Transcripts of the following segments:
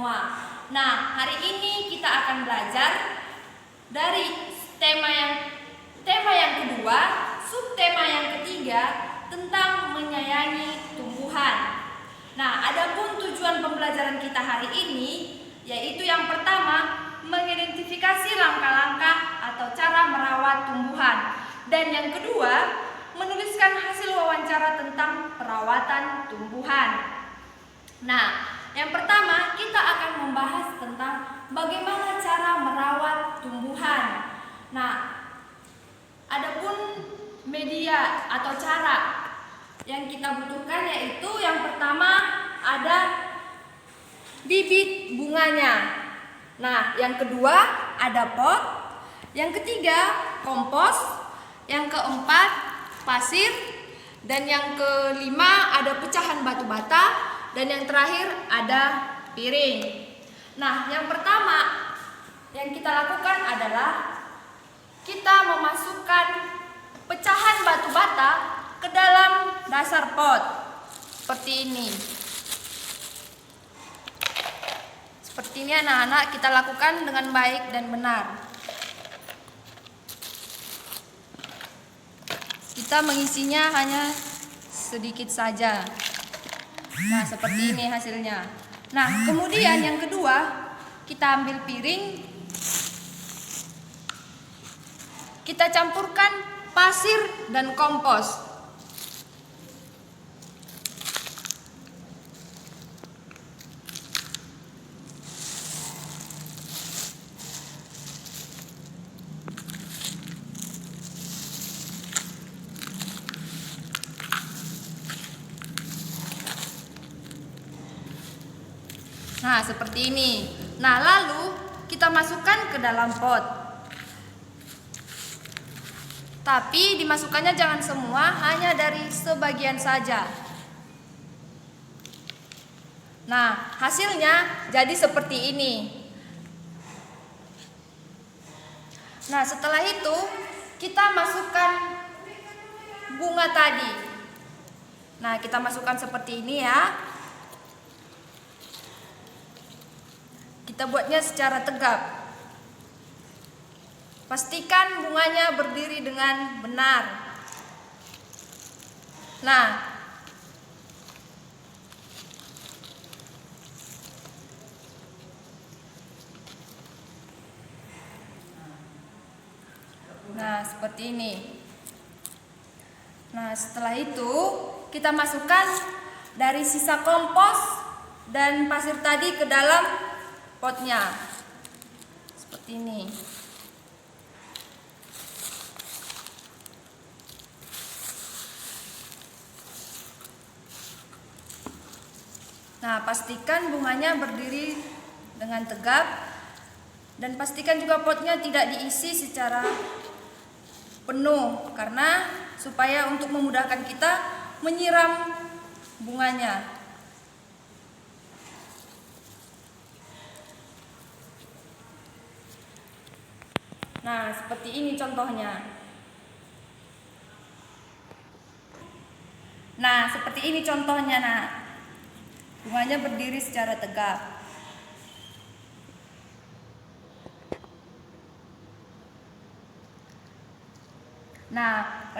semua. Nah, hari ini kita akan belajar dari tema yang kedua, subtema yang ketiga tentang menyayangi tumbuhan. Nah, adapun tujuan pembelajaran kita hari ini yaitu yang pertama, mengidentifikasi langkah-langkah atau cara merawat tumbuhan, dan yang kedua, menuliskan hasil wawancara tentang perawatan tumbuhan. Nah, yang pertama kita akan membahas tentang bagaimana cara merawat tumbuhan. Nah, adapun media atau cara yang kita butuhkan yaitu yang pertama ada bibit bunganya. Nah, yang kedua ada pot, yang ketiga kompos, yang keempat pasir, dan yang kelima ada pecahan batu bata, dan yang terakhir ada piring. Nah, yang pertama yang kita lakukan adalah kita memasukkan pecahan batu bata ke dalam dasar pot seperti ini. Seperti ini anak-anak, kita lakukan dengan baik dan benar. Kita mengisinya hanya sedikit saja. Nah, seperti ini hasilnya. Nah, kemudian yang kedua, kita ambil piring, kita campurkan pasir dan kompos. Nah, seperti ini. Nah, lalu kita masukkan ke dalam pot. Tapi dimasukkannya jangan semua, hanya dari sebagian saja. Nah, hasilnya jadi seperti ini. Nah, setelah itu kita masukkan bunga tadi. Nah, kita masukkan seperti ini ya. Kita buatnya secara tegap. Pastikan bunganya berdiri dengan benar. Nah, seperti ini. Nah, setelah itu kita masukkan dari sisa kompos dan pasir tadi ke dalam potnya seperti ini. Nah, pastikan bunganya berdiri dengan tegap dan pastikan juga potnya tidak diisi secara penuh, karena supaya untuk memudahkan kita menyiram bunganya. Nah, seperti ini contohnya. Nah, seperti ini contohnya, nak. Bunganya berdiri secara tegap. Nah,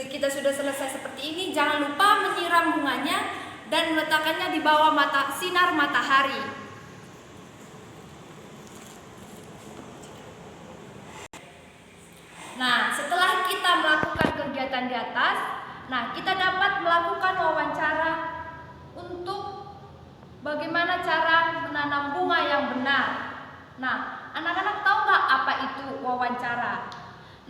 kita sudah selesai seperti ini, jangan lupa menyiram bunganya dan meletakkannya di bawah sinar matahari. Nah, setelah kita melakukan kegiatan di atas, nah kita dapat melakukan wawancara untuk bagaimana cara menanam bunga yang benar. Nah, anak-anak tahu nggak apa itu wawancara?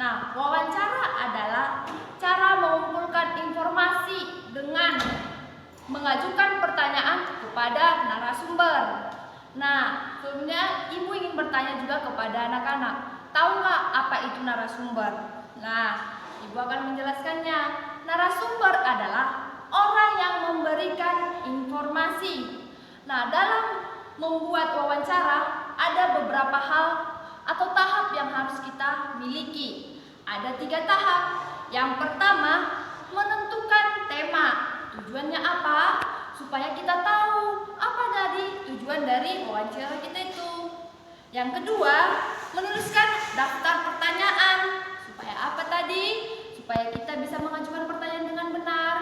Nah, wawancara adalah cara mengumpulkan informasi dengan mengajukan pertanyaan kepada narasumber. Nah, sebelumnya ibu ingin bertanya juga kepada anak-anak, tahu nggak apa itu narasumber? Nah, ibu akan menjelaskannya. Narasumber adalah orang yang memberikan informasi. Nah, dalam membuat wawancara ada beberapa hal atau tahap yang harus kita miliki. Ada 3 tahap. Yang pertama, menentukan tema. Tujuannya apa? Supaya kita tahu apa dari tujuan dari wawancara Yang kedua, menuliskan daftar pertanyaan. Supaya apa tadi? Supaya kita bisa mengajukan pertanyaan dengan benar.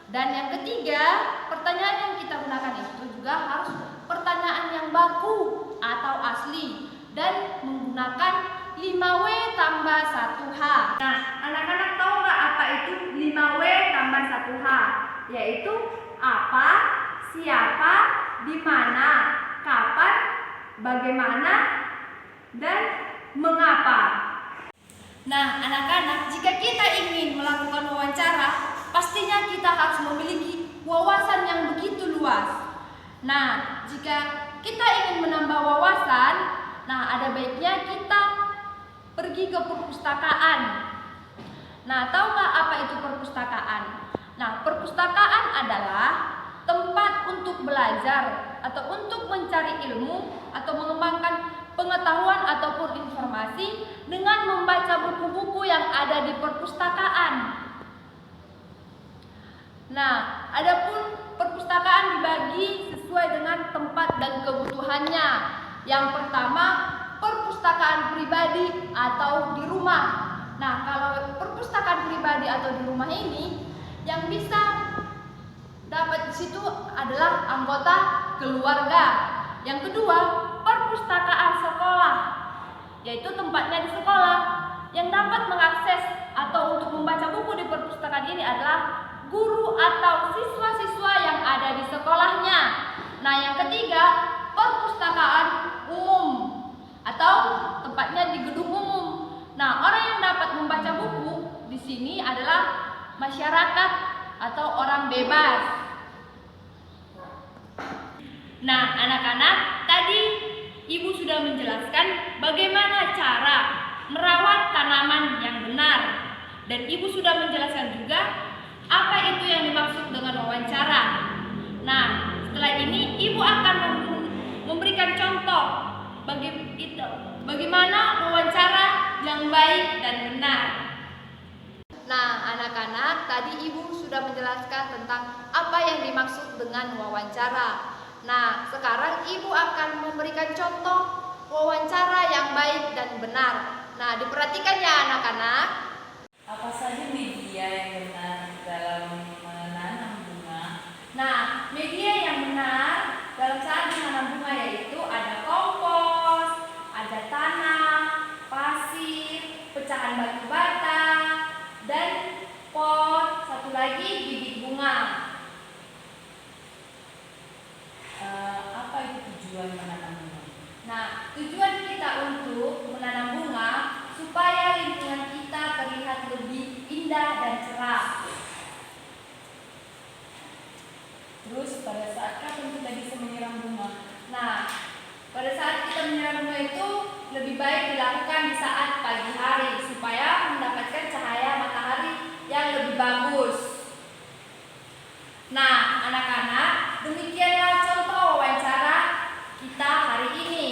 Dan yang ketiga, pertanyaan yang kita gunakan itu juga harus pertanyaan yang baku atau asli dan menggunakan 5W tambah 1H. Nah, anak-anak tahu nggak apa itu 5W tambah 1H? Yaitu apa, siapa, di mana, kapan, bagaimana, dan mengapa. Nah, anak-anak, jika kita ingin melakukan wawancara, pastinya kita harus memiliki wawasan yang begitu luas. Nah, jika kita ingin menambah wawasan, nah ada baiknya kita pergi ke perpustakaan. Nah, tahu nggak apa itu perpustakaan? Nah, perpustakaan adalah tempat untuk belajar atau untuk mencari ilmu atau mengembangkan pengetahuan ataupun informasi dengan membaca buku-buku yang ada di perpustakaan. Nah, adapun perpustakaan dibagi sesuai dengan tempat dan kebutuhannya. Yang pertama, perpustakaan pribadi atau di rumah. Nah, kalau perpustakaan pribadi atau di rumah ini, yang bisa dapat di situ adalah anggota keluarga. Yang kedua, perpustakaan sekolah, yaitu tempatnya di sekolah. Yang dapat mengakses atau untuk membaca buku di perpustakaan ini adalah guru atau siswa-siswa yang ada di sekolahnya. Nah, yang ketiga, perpustakaan umum atau tempatnya di gedung umum. Nah, orang yang dapat membaca buku di sini adalah masyarakat atau orang bebas. Nah, anak-anak, tadi Ibu sudah menjelaskan bagaimana cara merawat tanaman yang benar. Dan Ibu sudah menjelaskan juga apa itu yang dimaksud dengan wawancara. Nah, setelah ini Ibu akan memberikan contoh bagaimana wawancara yang baik dan benar. Nah, anak-anak, tadi Ibu sudah menjelaskan tentang apa yang dimaksud dengan wawancara. Nah, sekarang Ibu akan memberikan contoh wawancara yang baik dan benar. Nah, diperhatikan ya anak-anak. Apa saja media yang benar dalam menanam bunga? Nah, media yang benar dalam saat menanam bunga yaitu ada kompos, ada tanah, pasir, pecahan batu bata, dan pot, satu lagi bibit bunga. Apa itu tujuan menanam bunga? Nah, tujuan kita untuk menanam bunga supaya lingkungan kita terlihat lebih indah dan cerah. Terus pada saat kapan kita bisa menyiram bunga? Nah, pada saat kita menyiram bunga itu lebih baik dilakukan di saat pagi hari supaya mendapatkan cahaya matahari yang lebih bagus. Nah, anak-anak, demikianlah contoh wawancara kita hari ini.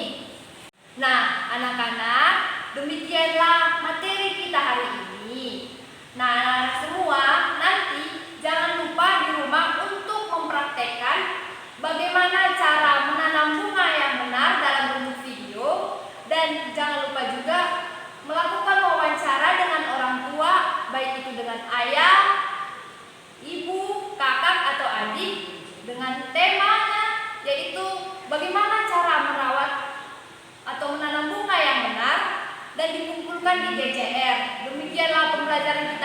Nah, anak-anak, demikianlah materi kita hari ini. Nah, semua nanti jangan lupa di rumah untuk mempraktekkan bagaimana cara menanam bunga yang benar dalam bentuk video. Dan jangan lupa juga melakukan wawancara dengan orang tua, baik itu dengan ayah, ibu, kakak, atau adik, dengan temanya yaitu bagaimana cara merawat atau menanam bunga yang benar dan dikumpulkan di DJR. Demikianlah pembelajaran kita